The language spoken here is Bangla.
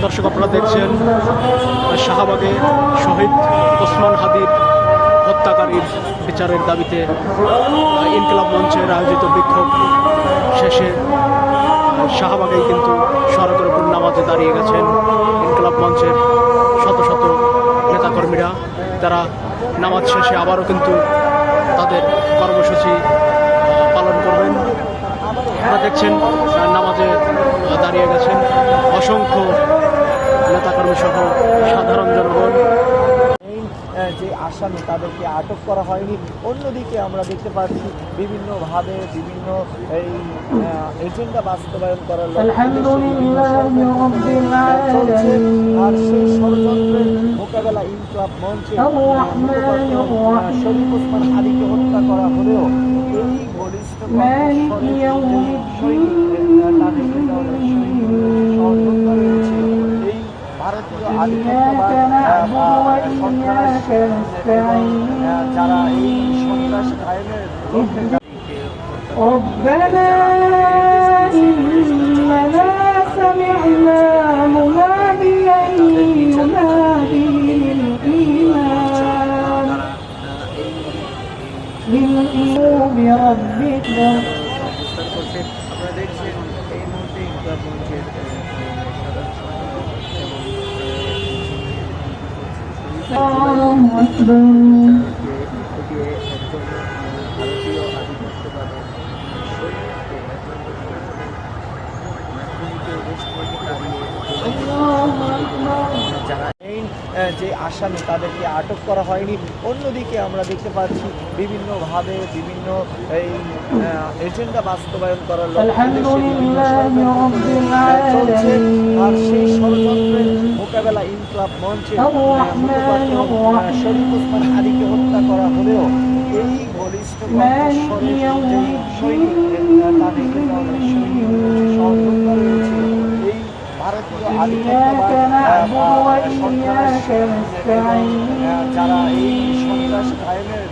দর্শক, আপনারা দেখছেন শাহবাগে শহীদ ওসমান হাদির হত্যাকারীর বিচারের দাবিতে ইনকিলাব মঞ্চের আয়োজিত বিক্ষোভ শেষে শাহবাগেই কিন্তু সড়কের উপর নামাজে দাঁড়িয়ে গেছেন ইনকিলাব মঞ্চের শত শত নেতাকর্মীরা। তারা নামাজ শেষে আবারও কিন্তু তাদের কর্মসূচি পালন করবেন। আপনারা দেখছেন নামাজে দাঁড়িয়ে গেছেন অসংখ্য নেতাকর্মী সহ সাধারণ জনগণ। যে আসামি তাদেরকে আটক করা হয়নি। অন্যদিকে আমরা দেখতে পাচ্ছি বিভিন্নভাবে বিভিন্ন এই এজেন্ডা বাস্তবায়ন করার চলছে। আর সেই ষড়যন্ত্রের মোকাবেলা ইনকিলাব মঞ্চে শরীফ ওসমান হাদিকে হত্যা করা হলেও এই ঘনিষ্ঠ সহযোগিতা রয়েছে এই ভারতীয় আধিপত্যবাদ যারা এই সন্ত্রাস কায়েমের ربنا إننا سمعنا مناديا ينادي للإيمان بربكم আপনারা দেখছেন এই মুহূর্তে ইনকিলাব মঞ্চের ভারতীয় আধিপত্যবাদের যারা যে আসামি তাদেরকে আটক করা হয়নি। অন্যদিকে আমরা দেখতে পাচ্ছি বিভিন্নভাবে বিভিন্ন এই এজেন্ডা বাস্তবায়ন করার চলছে। আর সেই ষড়যন্ত্রের মোকাবেলা ইনকিলাব মঞ্চে শরীফ ওসমান হাদিকে হত্যা করা হলেও এই ঘনিষ্ঠ সহযোগিতা রয়েছে এই ভারতীয় আধিপত্যবাদ যারা এই সন্ত্রাস কায়েমের